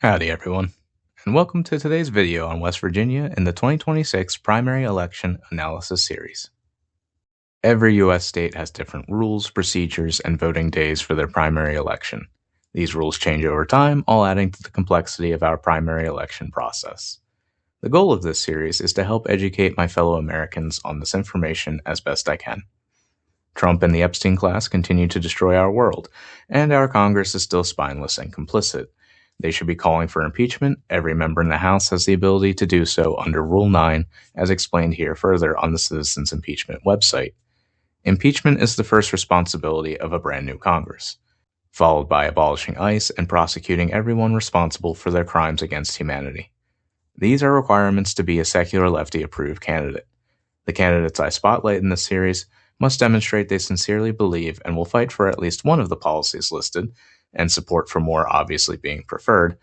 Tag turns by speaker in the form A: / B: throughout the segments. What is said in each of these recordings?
A: Howdy everyone, and welcome to today's video on West Virginia in the 2026 Primary Election Analysis Series. Every U.S. state has different rules, procedures, and voting days for their primary election. These rules change over time, all adding to the complexity of our primary election process. The goal of this series is to help educate my fellow Americans on this information as best I can. Trump and the Epstein class continue to destroy our world, and our Congress is still spineless and complicit. They should be calling for impeachment. Every member in the House has the ability to do so under Rule 9, as explained here further on the Citizens Impeachment website. Impeachment is the first responsibility of a brand new Congress, followed by abolishing ICE and prosecuting everyone responsible for their crimes against humanity. These are requirements to be a secular lefty-approved candidate. The candidates I spotlight in this series must demonstrate they sincerely believe and will fight for at least one of the policies listed, and support for more obviously being preferred.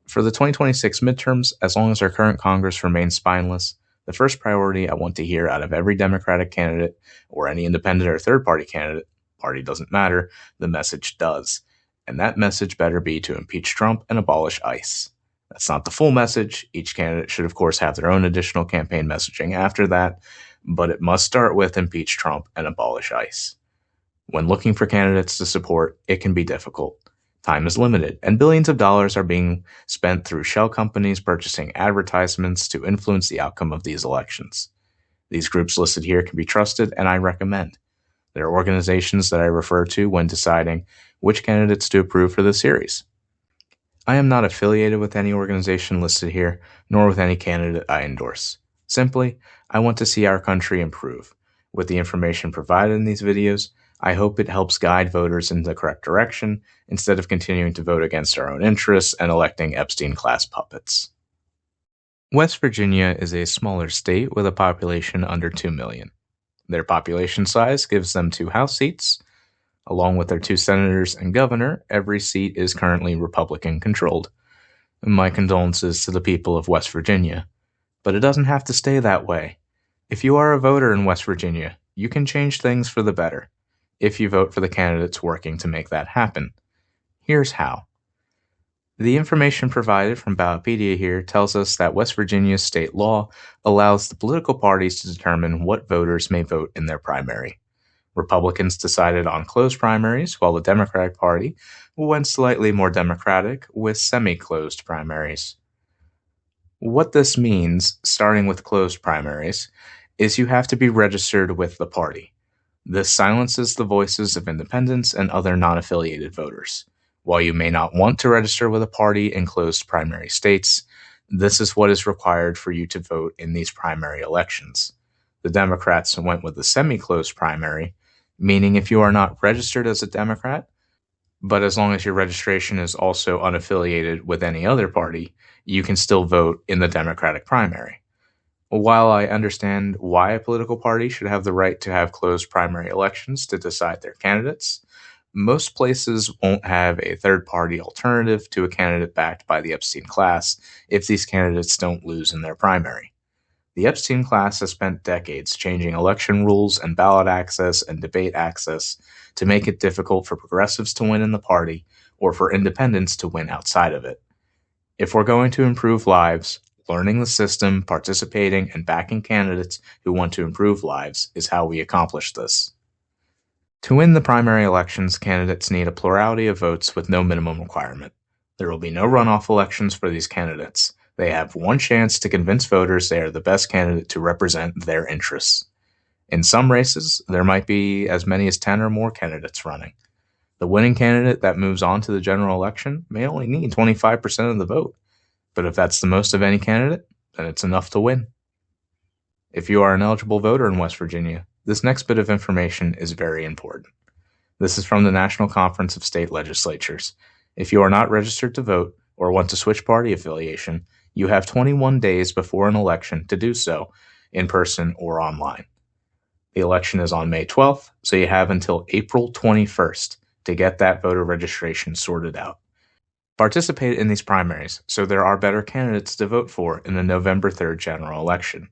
A: For the 2026 midterms, as long as our current Congress remains spineless, the first priority I want to hear out of every Democratic candidate, or any independent or third-party candidate, party doesn't matter, the message does. And that message better be to impeach Trump and abolish ICE. That's not the full message. Each candidate should of course have their own additional campaign messaging after that, but it must start with impeach Trump and abolish ICE. When looking for candidates to support, it can be difficult. Time is limited, and billions of dollars are being spent through shell companies purchasing advertisements to influence the outcome of these elections. These groups listed here can be trusted, and I recommend. There are organizations that I refer to when deciding which candidates to approve for this series. I am not affiliated with any organization listed here, nor with any candidate I endorse. Simply, I want to see our country improve. With the information provided in these videos, I hope it helps guide voters in the correct direction instead of continuing to vote against our own interests and electing Epstein-class puppets. West Virginia is a smaller state with a population under 2 million. Their population size gives them 2 House seats. Along with their 2 senators and governor, every seat is currently Republican-controlled. My condolences to the people of West Virginia. But it doesn't have to stay that way. If you are a voter in West Virginia, you can change things for the better if you vote for the candidates working to make that happen. Here's how. The information provided from Ballotpedia here tells us that West Virginia's state law allows the political parties to determine what voters may vote in their primary. Republicans decided on closed primaries, while the Democratic Party went slightly more democratic with semi-closed primaries. What this means, starting with closed primaries, is you have to be registered with the party. This silences the voices of independents and other non-affiliated voters. While you may not want to register with a party in closed primary states, this is what is required for you to vote in these primary elections. The Democrats went with the semi-closed primary, meaning if you are not registered as a Democrat, but as long as your registration is also unaffiliated with any other party, you can still vote in the Democratic primary. While I understand why a political party should have the right to have closed primary elections to decide their candidates, most places won't have a third-party alternative to a candidate backed by the Epstein class if these candidates don't lose in their primary. The Epstein class has spent decades changing election rules and ballot access and debate access to make it difficult for progressives to win in the party or for independents to win outside of it. If we're going to improve lives, learning the system, participating, and backing candidates who want to improve lives is how we accomplish this. To win the primary elections, candidates need a plurality of votes with no minimum requirement. There will be no runoff elections for these candidates. They have one chance to convince voters they are the best candidate to represent their interests. In some races, there might be as many as 10 or more candidates running. The winning candidate that moves on to the general election may only need 25% of the vote. But if that's the most of any candidate, then it's enough to win. If you are an eligible voter in West Virginia, this next bit of information is very important. This is from the National Conference of State Legislatures. If you are not registered to vote or want to switch party affiliation, you have 21 days before an election to do so, in person or online. The election is on May 12th, so you have until April 21st to get that voter registration sorted out. Participate in these primaries so there are better candidates to vote for in the November 3rd general election.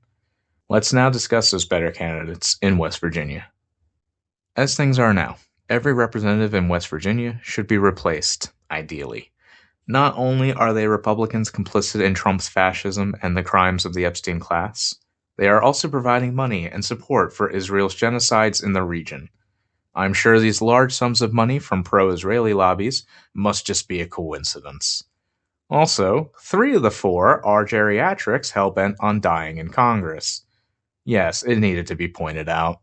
A: Let's now discuss those better candidates in West Virginia. As things are now, every representative in West Virginia should be replaced, ideally. Not only are they Republicans complicit in Trump's fascism and the crimes of the Epstein class, they are also providing money and support for Israel's genocides in the region. I'm sure these large sums of money from pro-Israeli lobbies must just be a coincidence. Also, 3 of the 4 are geriatrics hell-bent on dying in Congress. Yes, it needed to be pointed out.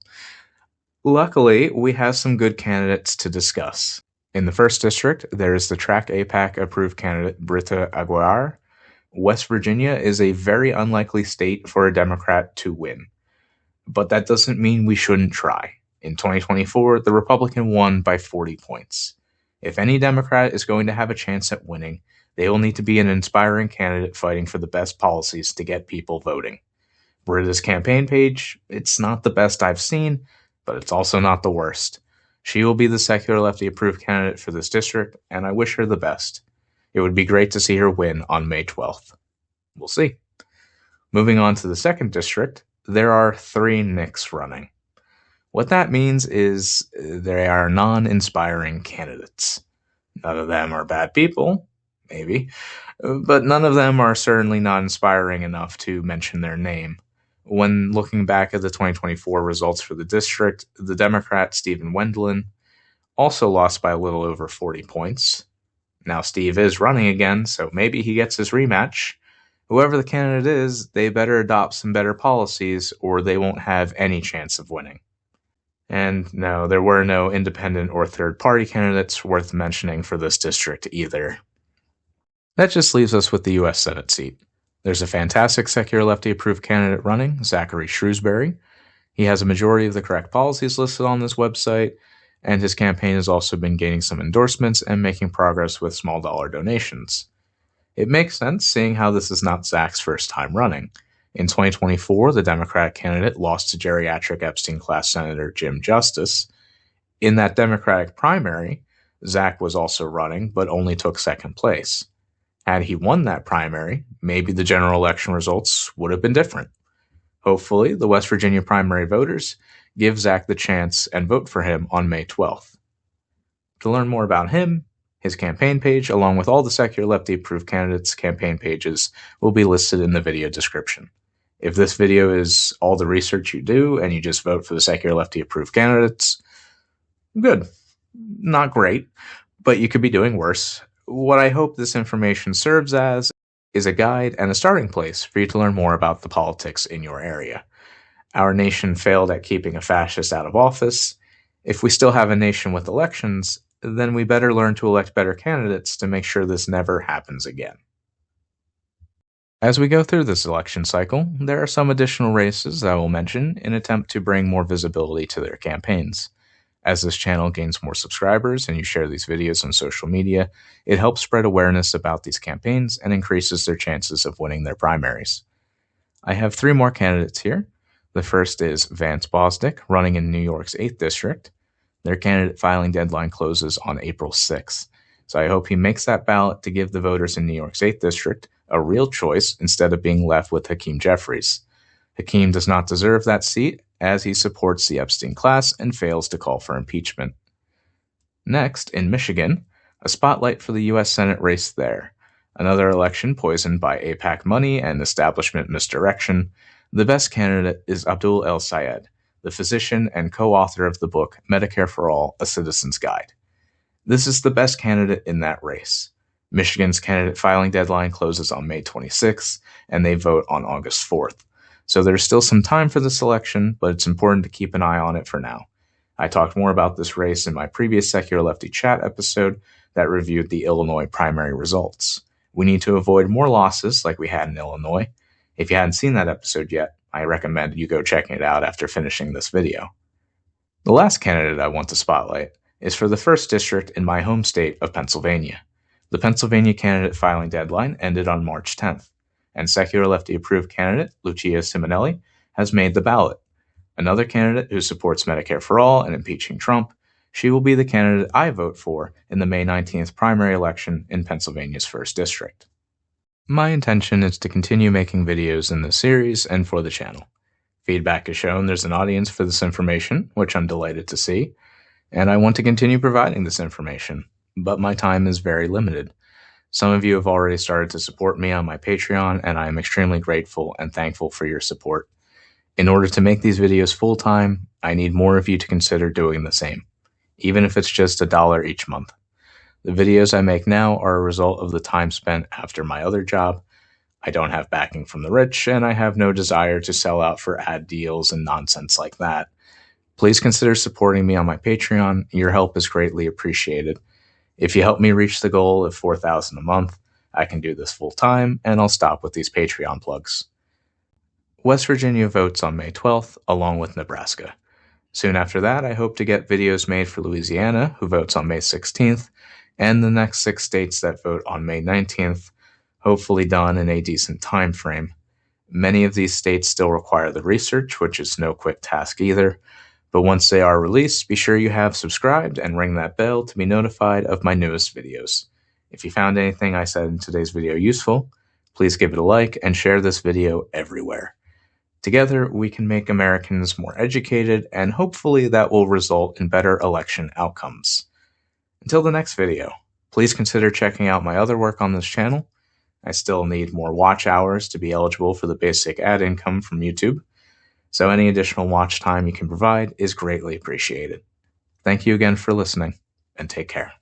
A: Luckily, we have some good candidates to discuss. In the 1st District, there is the Track AIPAC approved candidate Britta Aguirre. West Virginia is a very unlikely state for a Democrat to win. But that doesn't mean we shouldn't try. In 2024, the Republican won by 40 points. If any Democrat is going to have a chance at winning, they will need to be an inspiring candidate fighting for the best policies to get people voting. Britta's campaign page, it's not the best I've seen, but it's also not the worst. She will be the secular lefty approved candidate for this district, and I wish her the best. It would be great to see her win on May 12th. We'll see. Moving on to the 2nd District, there are 3 Nicks running. What that means is they are non-inspiring candidates. None of them are bad people, maybe, but none of them are certainly not inspiring enough to mention their name. When looking back at the 2024 results for the district, the Democrat Stephen Wendelin also lost by a little over 40 points. Now Steve is running again, so maybe he gets his rematch. Whoever the candidate is, they better adopt some better policies or they won't have any chance of winning. And no, there were no independent or third-party candidates worth mentioning for this district either. That just leaves us with the U.S. Senate seat. There's a fantastic secular lefty-approved candidate running, Zachary Shrewsbury. He has a majority of the correct policies listed on this website, and his campaign has also been gaining some endorsements and making progress with small dollar donations. It makes sense, seeing how this is not Zach's first time running. In 2024, the Democratic candidate lost to geriatric Epstein class Senator Jim Justice. In that Democratic primary, Zach was also running, but only took 2nd place. Had he won that primary, maybe the general election results would have been different. Hopefully, the West Virginia primary voters give Zach the chance and vote for him on May 12th. To learn more about him, his campaign page, along with all the secular lefty-approved candidates' campaign pages, will be listed in the video description. If this video is all the research you do and you just vote for the secular lefty-approved candidates, good. Not great, but you could be doing worse. What I hope this information serves as is a guide and a starting place for you to learn more about the politics in your area. Our nation failed at keeping a fascist out of office. If we still have a nation with elections, then we better learn to elect better candidates to make sure this never happens again. As we go through this election cycle, there are some additional races that I will mention in an attempt to bring more visibility to their campaigns. As this channel gains more subscribers and you share these videos on social media, it helps spread awareness about these campaigns and increases their chances of winning their primaries. I have 3 more candidates here. The first is Vance Bostic, running in New York's 8th District. Their candidate filing deadline closes on April 6th, so I hope he makes that ballot to give the voters in New York's 8th District a real choice instead of being left with Hakeem Jeffries. Hakeem does not deserve that seat, as he supports the Epstein class and fails to call for impeachment. Next, in Michigan, a spotlight for the U.S. Senate race there. Another election poisoned by AIPAC money and establishment misdirection. The best candidate is Abdul El-Sayed, the physician and co-author of the book Medicare for All, A Citizen's Guide. This is the best candidate in that race. Michigan's candidate filing deadline closes on May 26th, and they vote on August 4th. So there's still some time for this election, but it's important to keep an eye on it for now. I talked more about this race in my previous Secular Lefty Chat episode that reviewed the Illinois primary results. We need to avoid more losses like we had in Illinois. If you hadn't seen that episode yet, I recommend you go checking it out after finishing this video. The last candidate I want to spotlight is for the 1st District in my home state of Pennsylvania. The Pennsylvania candidate filing deadline ended on March 10th, and secular lefty-approved candidate Lucia Simonelli has made the ballot. Another candidate who supports Medicare for All and impeaching Trump, she will be the candidate I vote for in the May 19th primary election in Pennsylvania's 1st District. My intention is to continue making videos in this series and for the channel. Feedback has shown there's an audience for this information, which I'm delighted to see, and I want to continue providing this information, but my time is very limited. Some of you have already started to support me on my Patreon, and I am extremely grateful and thankful for your support. In order to make these videos full-time, I need more of you to consider doing the same, even if it's just $1 each month. The videos I make now are a result of the time spent after my other job. I don't have backing from the rich, and I have no desire to sell out for ad deals and nonsense like that. Please consider supporting me on my Patreon. Your help is greatly appreciated. If you help me reach the goal of $4,000 a month, I can do this full-time, and I'll stop with these Patreon plugs. West Virginia votes on May 12th, along with Nebraska. Soon after that, I hope to get videos made for Louisiana, who votes on May 16th, and the next 6 states that vote on May 19th, hopefully done in a decent time frame. Many of these states still require the research, which is no quick task either, but once they are released, be sure you have subscribed and ring that bell to be notified of my newest videos. If you found anything I said in today's video useful, please give it a like and share this video everywhere. Together, we can make Americans more educated, and hopefully that will result in better election outcomes. Until the next video, please consider checking out my other work on this channel. I still need more watch hours to be eligible for the basic ad income from YouTube, so any additional watch time you can provide is greatly appreciated. Thank you again for listening, and take care.